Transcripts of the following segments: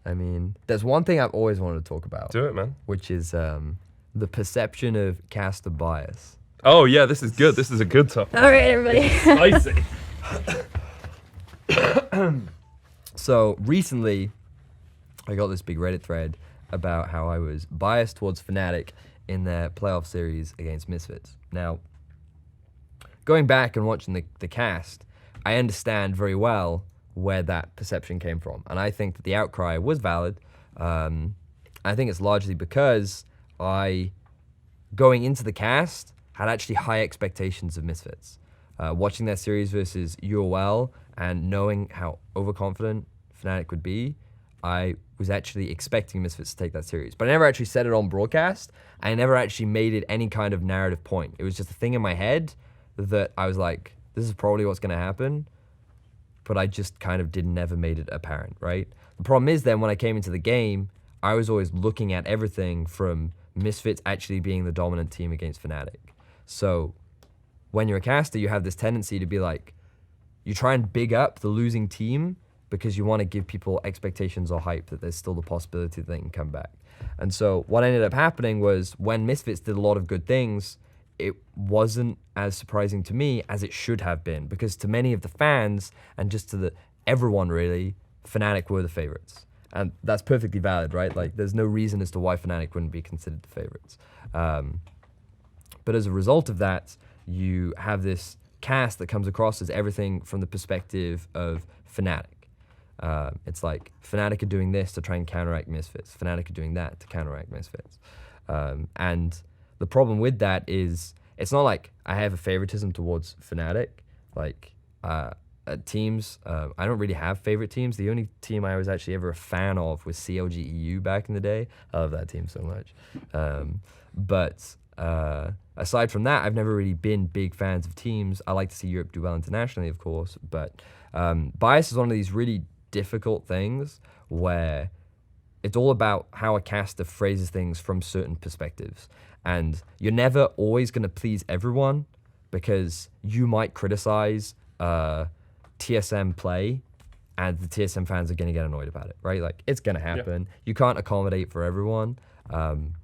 I mean, there's one thing I've always wanted to talk about. Do it, man. Which is the perception of caster bias. Oh, yeah, this is good. This is a good topic. All right, everybody. Spicy. So recently, I got this big Reddit thread about how I was biased towards Fnatic in their playoff series against Misfits. Now, going back and watching the cast, I understand very well where that perception came from. And I think that the outcry was valid. I think it's largely because I, going into the cast, had actually high expectations of Misfits. Watching that series versus UOL and knowing how overconfident Fnatic would be, I was actually expecting Misfits to take that series. But I never actually said it on broadcast. I never actually made it any kind of narrative point. It was just a thing in my head that I was like, this is probably what's going to happen. But I just kind of never made it apparent, right? The problem is then when I came into the game, I was always looking at everything from Misfits actually being the dominant team against Fnatic. So when you're a caster, you have this tendency to be like, you try and big up the losing team because you want to give people expectations or hype that there's still the possibility that they can come back. And so what ended up happening was when Misfits did a lot of good things, it wasn't as surprising to me as it should have been, because to many of the fans and just to everyone really, Fnatic were the favorites. And that's perfectly valid, right? Like there's no reason as to why Fnatic wouldn't be considered the favorites. But as a result of that, you have this cast that comes across as everything from the perspective of Fnatic. It's like Fnatic are doing this to try and counteract Misfits. Fnatic are doing that to counteract Misfits. And the problem with that is it's not like I have a favoritism towards Fnatic. Like teams, I don't really have favorite teams. The only team I was actually ever a fan of was CLG EU back in the day. I love that team so much. But aside from that, I've never really been big fans of teams. I like to see Europe do well internationally, of course. But bias is one of these really difficult things where it's all about how a caster phrases things from certain perspectives. And you're never always going to please everyone because you might criticize TSM play and the TSM fans are going to get annoyed about it, right? Like, it's going to happen. Yeah. You can't accommodate for everyone.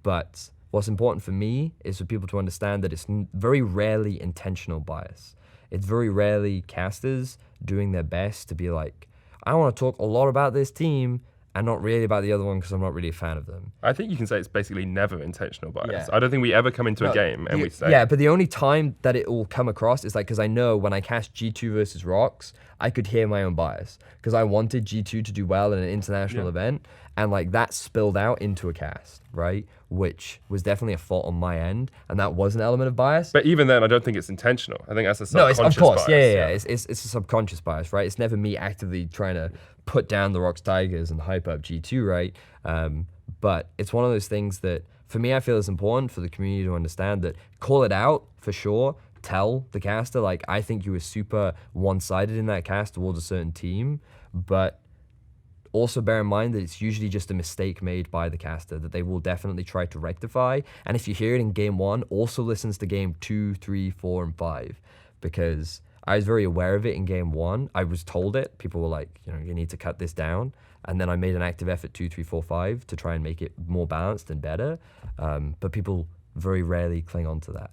But what's important for me is for people to understand that it's very rarely intentional bias. It's very rarely casters doing their best to be like, I want to talk a lot about this team and not really about the other one because I'm not really a fan of them. I think you can say it's basically never intentional bias. Yeah. I don't think we ever come into a game and we say... Yeah, but the only time that it will come across is like, because I know when I cast G2 versus Rocks, I could hear my own bias because I wanted G2 to do well in an international event, and like that spilled out into a cast, right? Which was definitely a fault on my end, and that was an element of bias. But even then, I don't think it's intentional. I think that's a subconscious bias. Of course, yeah. It's a subconscious bias, right? It's never me actively trying to put down the Rocks Tigers and hype up G2, right? But it's one of those things that, for me, I feel is important for the community to understand that call it out for sure. Tell the caster, like, I think you were super one-sided in that cast towards a certain team, but also bear in mind that it's usually just a mistake made by the caster that they will definitely try to rectify. And if you hear it in game 1, also listens to game 2, 3, 4, and 5, because I was very aware of it in game 1. I was told it. People were like, you need to cut this down. And then I made an active effort 2, 3, 4, 5 to try and make it more balanced and better. But people very rarely cling on to that.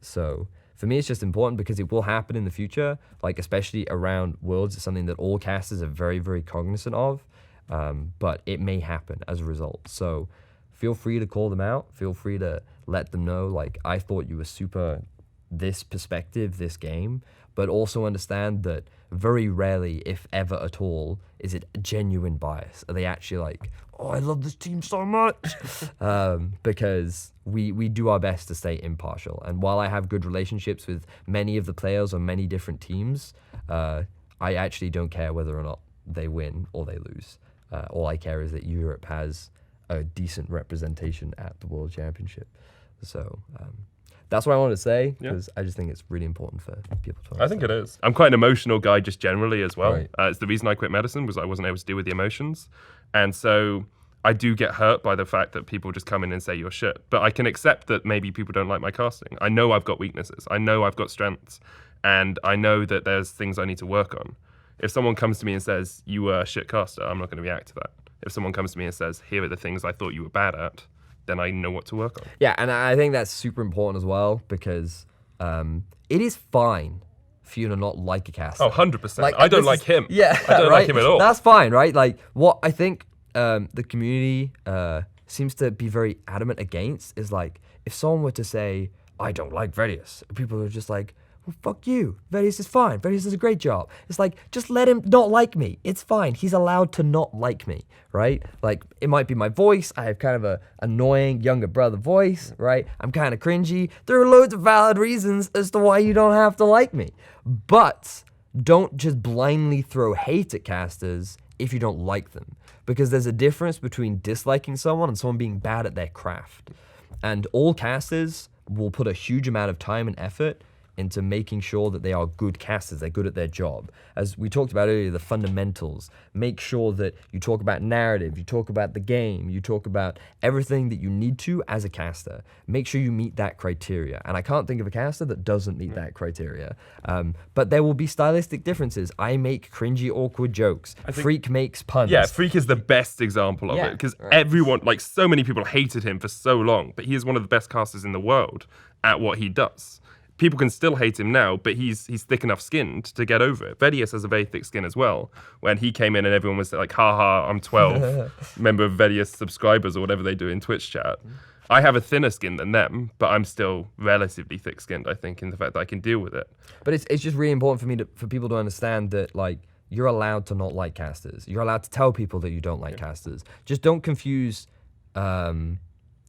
So for me, it's just important because it will happen in the future, like especially around Worlds. It's something that all casters are very, very cognizant of, but it may happen as a result. So feel free to call them out. Feel free to let them know, like, I thought you were super this perspective, this game, but also understand that very rarely, if ever at all, is it a genuine bias. Are they actually like, oh, I love this team so much? Because we do our best to stay impartial. And while I have good relationships with many of the players on many different teams, I actually don't care whether or not they win or they lose. All I care is that Europe has a decent representation at the World Championship. So that's what I wanted to say, because I just think it's really important for people to understand. I think it is. I'm quite an emotional guy just generally as well. Right. It's the reason I quit medicine was I wasn't able to deal with the emotions. And so I do get hurt by the fact that people just come in and say you're shit. But I can accept that maybe people don't like my casting. I know I've got weaknesses. I know I've got strengths. And I know that there's things I need to work on. If someone comes to me and says, you were a shit caster, I'm not going to react to that. If someone comes to me and says, here are the things I thought you were bad at, then I know what to work on. Yeah, and I think that's super important as well, because it is fine for you to not like a caster. Oh, 100%. I don't like him. Yeah, I don't right? like him at all. That's fine, right? Like, what I think the community seems to be very adamant against is, like, if someone were to say, I don't like Vedius, people are just like, well, fuck you. Vedius is fine. Vedius does a great job. It's like, just let him not like me. It's fine. He's allowed to not like me, right? Like, it might be my voice. I have kind of a annoying younger brother voice, right? I'm kind of cringy. There are loads of valid reasons as to why you don't have to like me. But don't just blindly throw hate at casters if you don't like them. Because there's a difference between disliking someone and someone being bad at their craft. And all casters will put a huge amount of time and effort into making sure that they are good casters, they're good at their job. As we talked about earlier, the fundamentals. Make sure that you talk about narrative, you talk about the game, you talk about everything that you need to as a caster. Make sure you meet that criteria. And I can't think of a caster that doesn't meet that criteria. But there will be stylistic differences. I make cringy, awkward jokes. Freak makes puns. Yeah, Freak is the best example of Yeah, it, because right. everyone, like so many people hated him for so long, but he is one of the best casters in the world at what he does. People can still hate him now, but he's thick enough skinned to get over it. Vedius has a very thick skin as well. When he came in and everyone was like, haha, I'm 12, member of Vedius subscribers or whatever they do in Twitch chat. I have a thinner skin than them, but I'm still relatively thick-skinned, I think, in the fact that I can deal with it. But it's just really important for me for people to understand that, like, you're allowed to not like casters. You're allowed to tell people that you don't like casters. Just don't confuse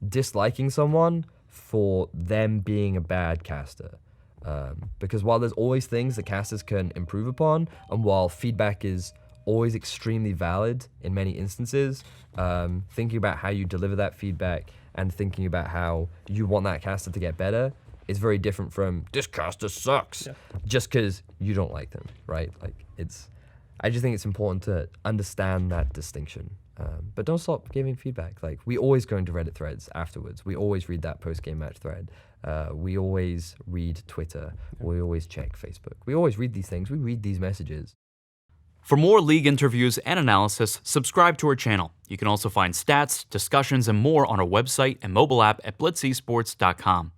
disliking someone for them being a bad caster. Because while there's always things that casters can improve upon, and while feedback is always extremely valid in many instances, thinking about how you deliver that feedback and thinking about how you want that caster to get better is very different from, this caster sucks, just because you don't like them, right? Like, I just think it's important to understand that distinction. But don't stop giving feedback. Like, we always go into Reddit threads afterwards. We always read that post-game match thread. We always read Twitter. We always check Facebook. We always read these things. We read these messages. For more league interviews and analysis, subscribe to our channel. You can also find stats, discussions, and more on our website and mobile app at blitzesports.com.